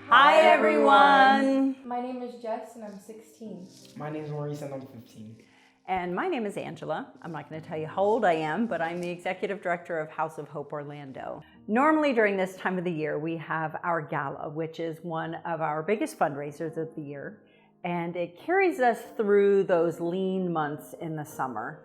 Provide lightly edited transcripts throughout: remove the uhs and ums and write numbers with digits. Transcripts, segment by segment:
Hi everyone! My name is Jess and I'm 16. My name is Maurice and I'm 15. And my name is Angela. I'm not going to tell you how old I am, but I'm the Executive Director of House of Hope Orlando. Normally during this time of the year, we have our gala, which is one of our biggest fundraisers of the year. And it carries us through those lean months in the summer.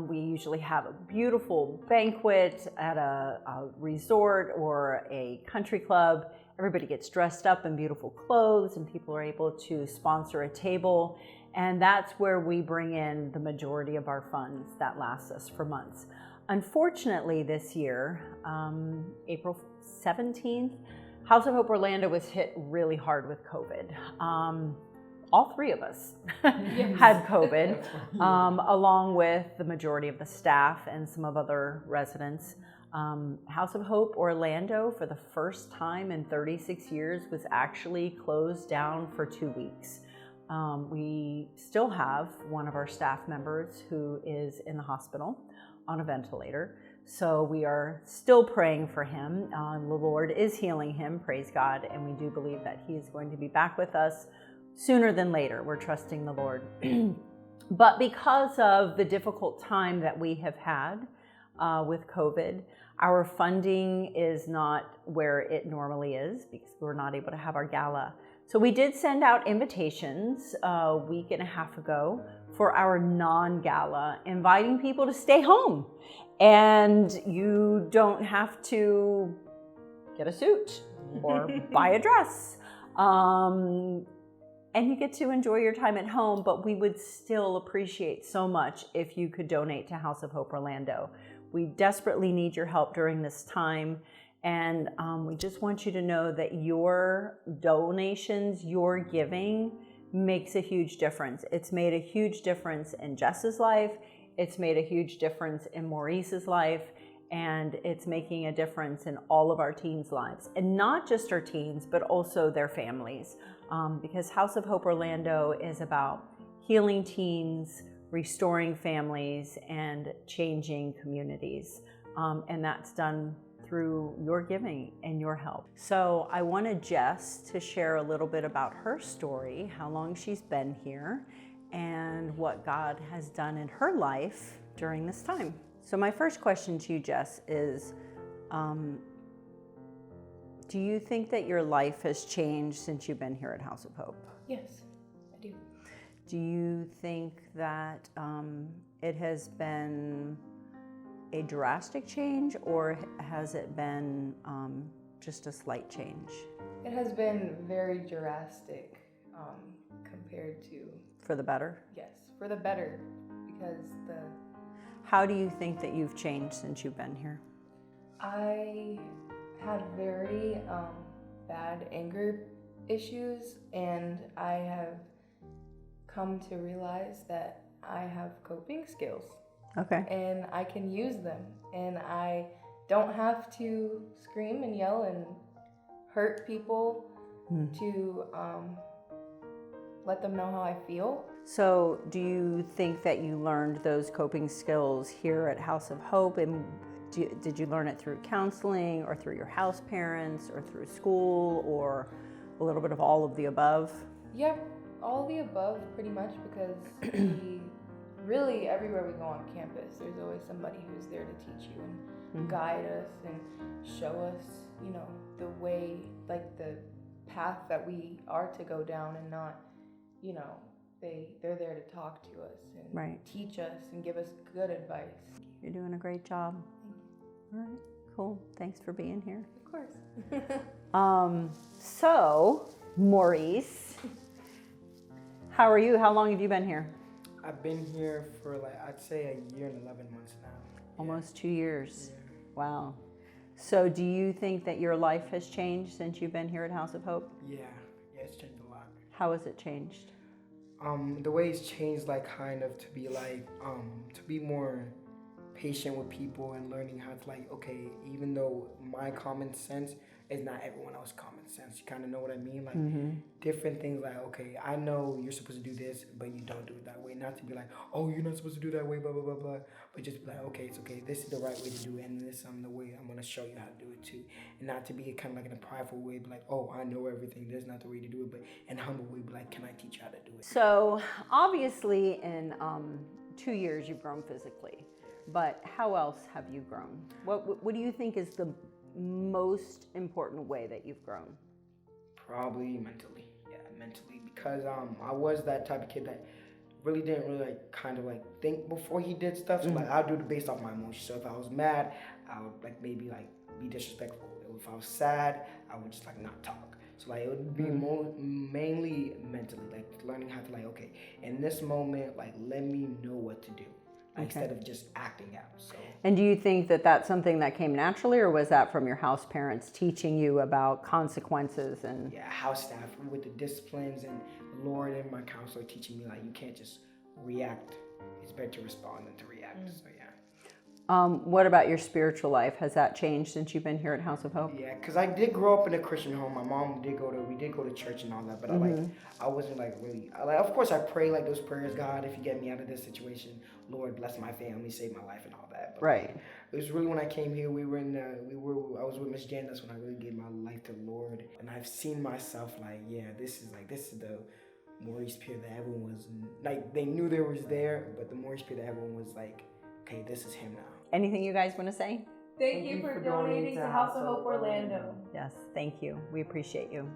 We usually have a beautiful banquet at a resort or a country club. Everybody gets dressed up in beautiful clothes and people are able to sponsor a table. And that's where we bring in the majority of our funds that last us for months. Unfortunately, this year, April 17th, House of Hope Orlando was hit really hard with COVID. All three of us had COVID, along with the majority of the staff and some of other residents. House of Hope Orlando, for the first time in 36 years, was actually closed down for 2 weeks. We still have one of our staff members who is in the hospital on a ventilator. So we are still praying for him. The Lord is healing him, praise God, and we do believe that he is going to be back with us sooner than later. We're trusting the Lord. But because of the difficult time that we have had with COVID, our funding is not where it normally is because we're not able to have our gala. So we did send out invitations a week and a half ago for our non-gala, inviting people to stay home. And you don't have to get a suit or buy a dress. And you get to enjoy your time at home, but we would still appreciate so much if you could donate to House of Hope Orlando. We desperately need your help during this time. And we just want you to know that your donations, your giving makes a huge difference. It's made a huge difference in Jess's life. It's made a huge difference in Maurice's life. And it's making a difference in all of our teens' lives. And not just our teens, but also their families. Because House of Hope Orlando is about healing teens, restoring families, and changing communities. And that's done through your giving and your help. So I wanted Jess to share a little bit about her story, how long she's been here, and what God has done in her life during this time. So my first question to you, Jess, is do you think that your life has changed since you've been here at House of Hope? Yes, I do. Do you think that it has been a drastic change, or has it been just a slight change? It has been very drastic compared to... For the better? Yes, for the better, because How do you think that you've changed since you've been here? I had very bad anger issues, and I have come to realize that I have coping skills. Okay. And I can use them, and I don't have to scream and yell and hurt people to let them know how I feel. So do you think that you learned those coping skills here at House of Hope, and did you learn it through counseling or through your house parents or through school or a little bit of all of the above? Yep, all of the above pretty much, because really everywhere we go on campus, there's always somebody who's there to teach you and guide us and show us, you know, the way, like the path that we are to go down, and not, you know, they're there to talk to us and teach us and give us good advice. You're doing a great job. All right, cool. Thanks for being here. Of course. So, Maurice, how are you? How long have you been here? I've been here for I'd say a year and 11 months now. Almost 2 years. Yeah. Wow. So do you think that your life has changed since you've been here at House of Hope? Yeah, it's changed a lot. How has it changed? The way it's changed, kind of to be more patient with people and learning how to, okay, even though my common sense is not everyone else's common sense. You kind of know what I mean? Like Mm-hmm. different things like, okay, I know you're supposed to do this, but you don't do it that way. Not to be like, oh, you're not supposed to do that way, blah, blah, blah, blah. But just be like, okay, it's okay. This is the right way to do it. And this is the way I'm going to show you how to do it too. And not to be kind of like in a prideful way, be like, oh, I know everything. There's not the way to do it. But in a humble way, be like, can I teach you how to do it? So obviously in 2 years you've grown physically, but how else have you grown? What do you think is the most important way that you've grown? Probably mentally. Yeah, mentally. Because I was that type of kid that really didn't really like kind of like think before he did stuff. So like I'll do it based off my emotions. So if I was mad, I would like maybe like be disrespectful. If I was sad, I would just like not talk. So like it would be mainly mentally, like learning how to like, okay, in this moment, like let me know what to do. Instead of just acting out. So. And do you think that that's something that came naturally, or was that from your house parents teaching you about consequences and? Yeah, house staff with the disciplines and the Lord and my counselor teaching me like you can't just react. It's better to respond than to react. So yeah. What about your spiritual life? Has that changed since you've been here at House of Hope? Yeah, because I did grow up in a Christian home. My mom we did go to church and all that, but I wasn't like really, of course I pray like those prayers, God, if you get me out of this situation, Lord, bless my family, save my life and all that. But right. It was really when I came here, I was with Miss Jan, that's when I really gave my life to the Lord. And I've seen myself like, yeah, this is the Maurice Pierre that everyone was, like they knew there was there, but the Maurice Pierre that everyone was like, okay, this is him now. Anything you guys want to say? Thank you for donating to House of Hope Orlando. Yes, thank you. We appreciate you.